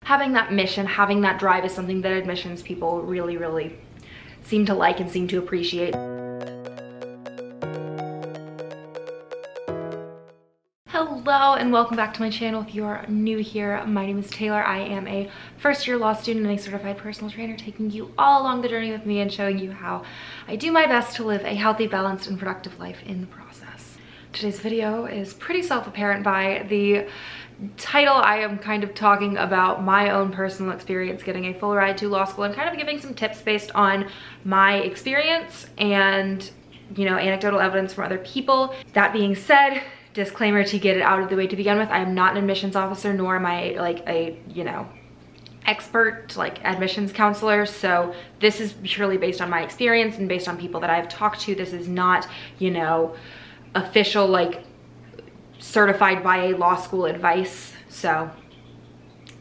having that mission, having that drive is something that admissions people really, really seem to like and seem to appreciate. Hello and welcome back to my channel. If you are new here, my name is Taylor. I am a first-year law student and a certified personal trainer, taking you all along the journey with me and showing you how I do my best to live a healthy, balanced, and productive life in the process. Today's video is pretty self-apparent by the title. I am kind of talking about my own personal experience getting a full ride to law school and kind of giving some tips based on my experience and, you know, anecdotal evidence from other people. That being said, disclaimer to get it out of the way to begin with, I am not an admissions officer, nor am I like a, you know, expert like admissions counselor. So this is purely based on my experience and based on people that I've talked to. This is not, you know, official like certified by a law school advice. So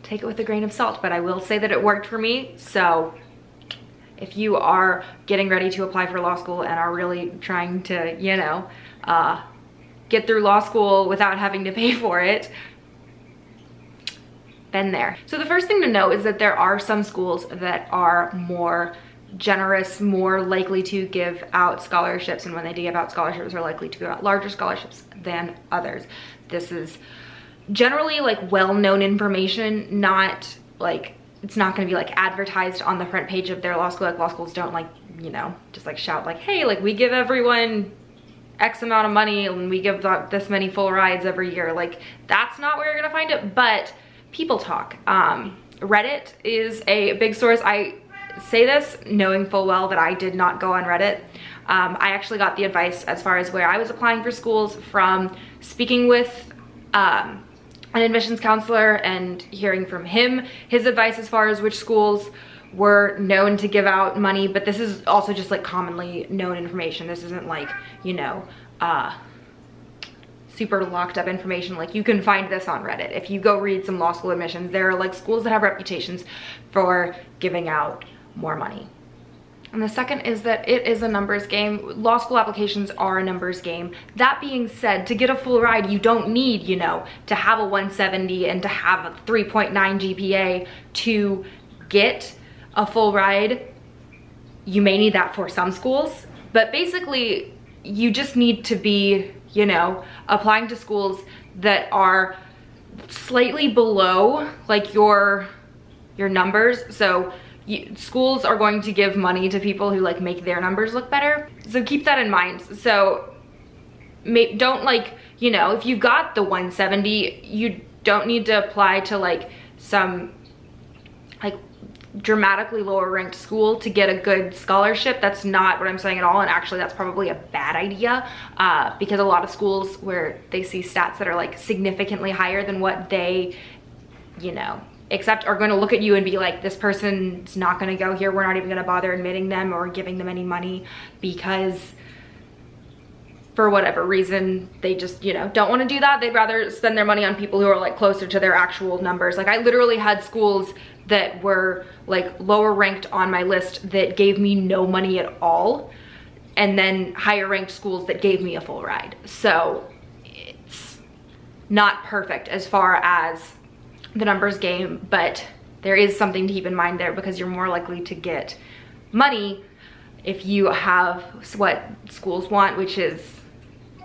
take it with a grain of salt, but I will say that it worked for me. So if you are getting ready to apply for law school and are really trying to, you know, get through law school without having to pay for it, been there. So the first thing to know is that there are some schools that are more generous, more likely to give out scholarships, and when they do give out scholarships are likely to give out larger scholarships than others. This is generally like well-known information, not like, it's not going to be like advertised on the front page of their law school. Like law schools don't like, you know, just like shout like, hey, like we give everyone X amount of money and we give this many full rides every year. Like that's not where you're gonna find it, but people talk. Reddit is a big source. I say this knowing full well that I did not go on Reddit. I actually got the advice as far as where I was applying for schools from speaking with an admissions counselor and hearing from him his advice as far as which schools were known to give out money. But this is also just like commonly known information. This isn't like, you know, super locked up information. Like you can find this on Reddit. If you go read some law school admissions, there are like schools that have reputations for giving out more money. And the second is that it is a numbers game. Law school applications are a numbers game. That being said, to get a full ride, you don't need, you know, to have a 170 and to have a 3.9 GPA to get a full ride. You may need that for some schools, but basically you just need to be, you know, applying to schools that are slightly below like your numbers. So schools are going to give money to people who like make their numbers look better. So keep that in mind. So don't like, you know, if you got the 170, you don't need to apply to like some like dramatically lower ranked school to get a good scholarship. That's not what I'm saying at all, and actually that's probably a bad idea because a lot of schools where they see stats that are like significantly higher than what they, you know, accept are going to look at you and be like, this person's not going to go here, we're not even going to bother admitting them or giving them any money, because for whatever reason they just, you know, don't want to do that. They'd rather spend their money on people who are like closer to their actual numbers. Like I literally had schools that were like lower ranked on my list that gave me no money at all, and then higher ranked schools that gave me a full ride. So it's not perfect as far as the numbers game, but there is something to keep in mind there, because you're more likely to get money if you have what schools want, which is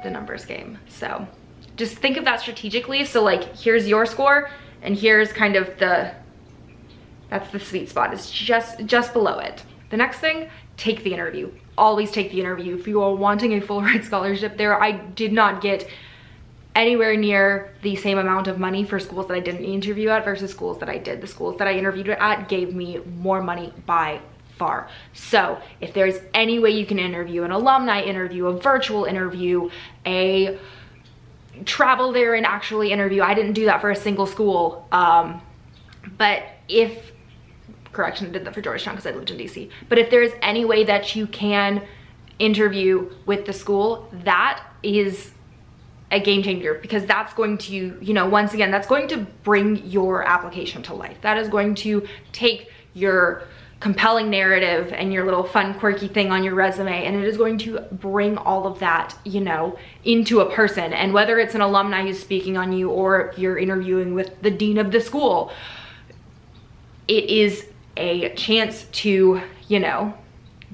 the numbers game. So just think of that strategically. So like here's your score and here's kind of that's the sweet spot, is just below it. The next thing, take the interview. Always take the interview. If you are wanting a full ride scholarship there, I did not get anywhere near the same amount of money for schools that I didn't interview at versus schools that I did. The schools that I interviewed at gave me more money by far. So if there's any way you can interview, an alumni interview, a virtual interview, a travel there and actually interview. I didn't do that for a single school, but if, correction, I did that for Georgetown because I lived in DC. But if there's any way that you can interview with the school, that is a game changer, because that's going to, you know, once again, that's going to bring your application to life. That is going to take your compelling narrative and your little fun, quirky thing on your resume, and it is going to bring all of that, you know, into a person. And whether it's an alumni who's speaking on you, or if you're interviewing with the dean of the school, it is a chance to, you know,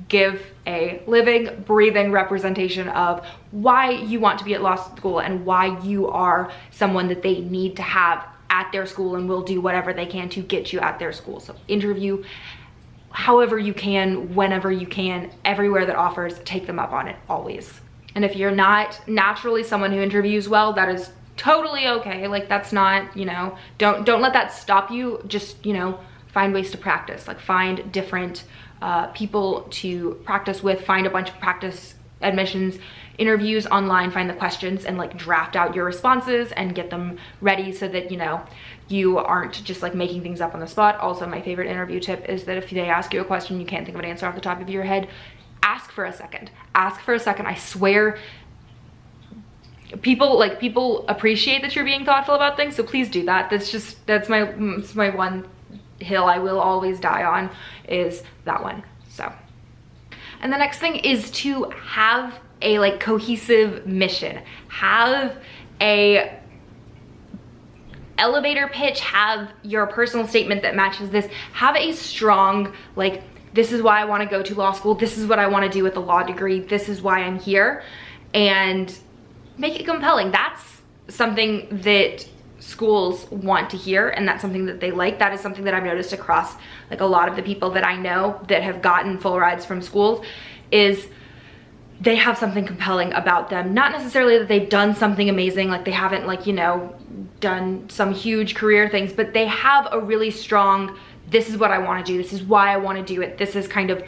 give a living, breathing representation of why you want to be at law school and why you are someone that they need to have at their school and will do whatever they can to get you at their school. So interview however you can, whenever you can, everywhere that offers, take them up on it, always. And if you're not naturally someone who interviews well, that is totally okay. Like, that's not, you know, don't let that stop you. Just, you know, find ways to practice. Like, find different people to practice with, find a bunch of practice admissions interviews online, find the questions and like draft out your responses and get them ready so that, you know, you aren't just like making things up on the spot. Also, my favorite interview tip is that if they ask you a question, you can't think of an answer off the top of your head, ask for a second. Ask for a second. I swear people appreciate that you're being thoughtful about things, so please do that. That's my one hill I will always die on, is that one. So, and the next thing is to have a like cohesive mission. Have a elevator pitch, have your personal statement that matches this. Have a strong, like, this is why I want to go to law school, this is what I want to do with a law degree, this is why I'm here, and make it compelling. That's something that schools want to hear, and that's something that they like. That is something that I've noticed across like a lot of the people that I know that have gotten full rides from schools, is they have something compelling about them. Not necessarily that they've done something amazing, like they haven't, like, you know, done some huge career things, but they have a really strong, this is what I want to do, this is why I want to do it, this is kind of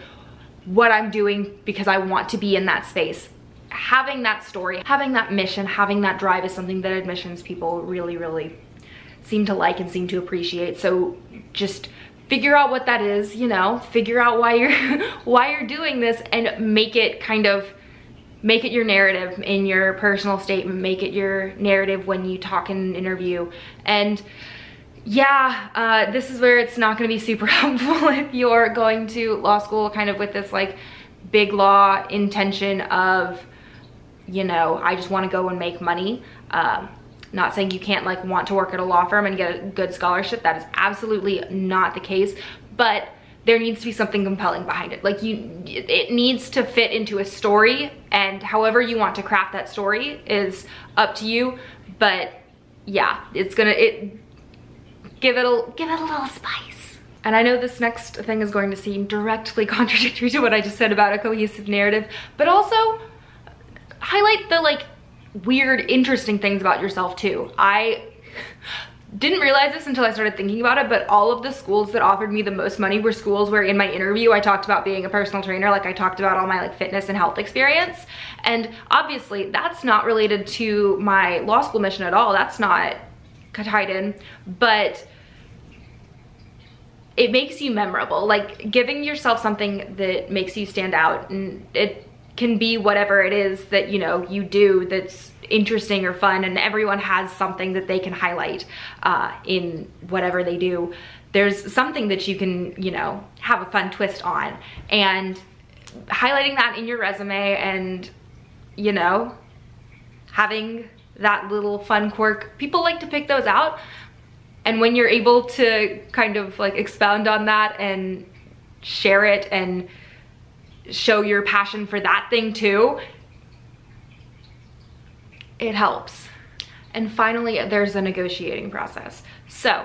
what I'm doing because I want to be in that space. Having that story, having that mission, having that drive is something that admissions people really seem to like and seem to appreciate. So just figure out what that is, you know, figure out why you're doing this, and make it your narrative in your personal statement, make it your narrative when you talk in an interview. And yeah, this is where it's not going to be super helpful if you're going to law school kind of with this like big law intention of, you know, I just want to go and make money. Not saying you can't like want to work at a law firm and get a good scholarship. That is absolutely not the case, but there needs to be something compelling behind it. Like, it needs to fit into a story, and however you want to craft that story is up to you. But yeah, give it a little spice. And I know this next thing is going to seem directly contradictory to what I just said about a cohesive narrative, but also highlight the like weird, interesting things about yourself too. I didn't realize this until I started thinking about it, but all of the schools that offered me the most money were schools where in my interview I talked about being a personal trainer, like I talked about all my like fitness and health experience. And obviously that's not related to my law school mission at all. That's not tied in, but it makes you memorable. Like, giving yourself something that makes you stand out, and it can be whatever it is that, you know, you do that's interesting or fun, and everyone has something that they can highlight in whatever they do. There's something that you can, you know, have a fun twist on, and highlighting that in your resume and, you know, having that little fun quirk. People like to pick those out, and when you're able to kind of like expound on that and share it and show your passion for that thing too, it helps. And finally, there's a negotiating process. So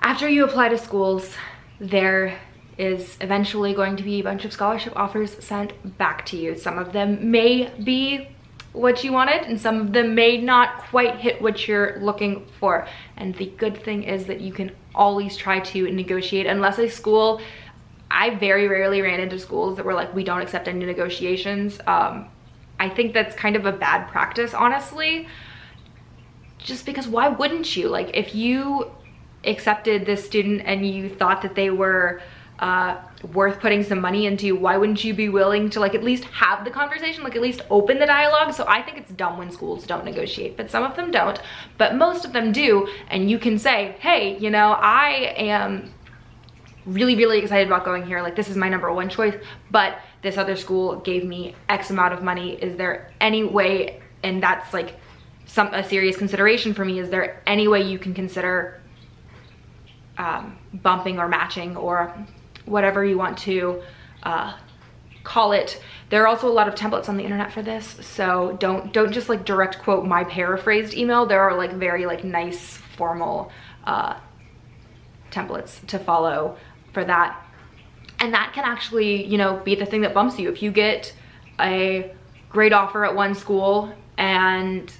after you apply to schools, there is eventually going to be a bunch of scholarship offers sent back to you. Some of them may be what you wanted, and some of them may not quite hit what you're looking for. And the good thing is that you can always try to negotiate, unless a school, I very rarely ran into schools that were like, we don't accept any negotiations. I think that's kind of a bad practice, honestly, just because why wouldn't you? Like, if you accepted this student and you thought that they were worth putting some money into, why wouldn't you be willing to like at least have the conversation, like at least open the dialogue? So I think it's dumb when schools don't negotiate, but some of them don't, but most of them do. And you can say, hey, you know, I am really excited about going here, like this is my #1 choice, but this other school gave me X amount of money. Is there any way, and that's like a serious consideration for me, is there any way you can consider bumping or matching or whatever you want to call it. There are also a lot of templates on the internet for this, so don't just like direct quote my paraphrased email. There are like very like nice formal templates to follow for that. And that can actually, you know, be the thing that bumps you. If you get a great offer at one school and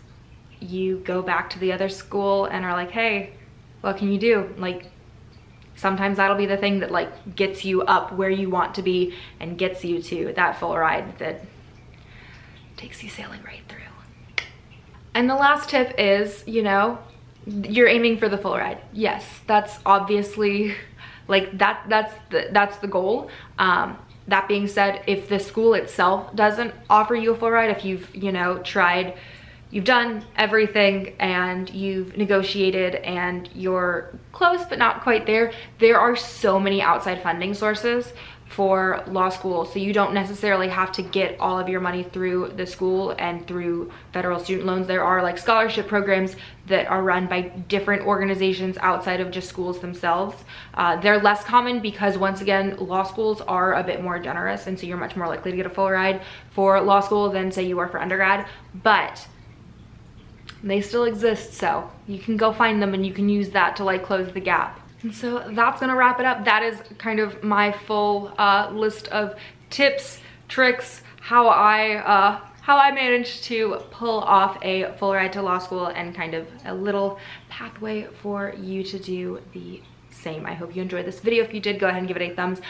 you go back to the other school and are like, hey, what can you do? Like, sometimes that'll be the thing that like gets you up where you want to be and gets you to that full ride that takes you sailing right through. And the last tip is, you know, you're aiming for the full ride. Yes, that's obviously like that's the goal. That being said, if the school itself doesn't offer you a full ride, if you've, you know, tried, you've done everything and you've negotiated and you're close but not quite there, there are so many outside funding sources for law school. So you don't necessarily have to get all of your money through the school and through federal student loans. There are like scholarship programs that are run by different organizations outside of just schools themselves. They're less common because, once again, law schools are a bit more generous, and so you're much more likely to get a full ride for law school than say you are for undergrad. But they still exist, so you can go find them and you can use that to like close the gap. And so that's gonna wrap it up. That is kind of my full list of tips, tricks, how I managed to pull off a full ride to law school, and kind of a little pathway for you to do the same. I hope you enjoyed this video. If you did, go ahead and give it a thumbs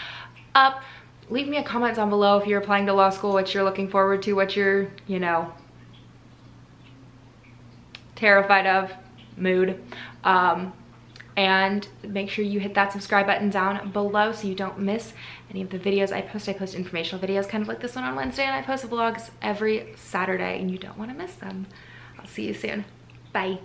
up. Leave me a comment down below if you're applying to law school, what you're looking forward to, what you're, you know, terrified of, mood. And make sure you hit that subscribe button down below so you don't miss any of the videos I post. I post informational videos kind of like this one on Wednesday, and I post vlogs every Saturday, and you don't want to miss them. I'll see you soon. Bye.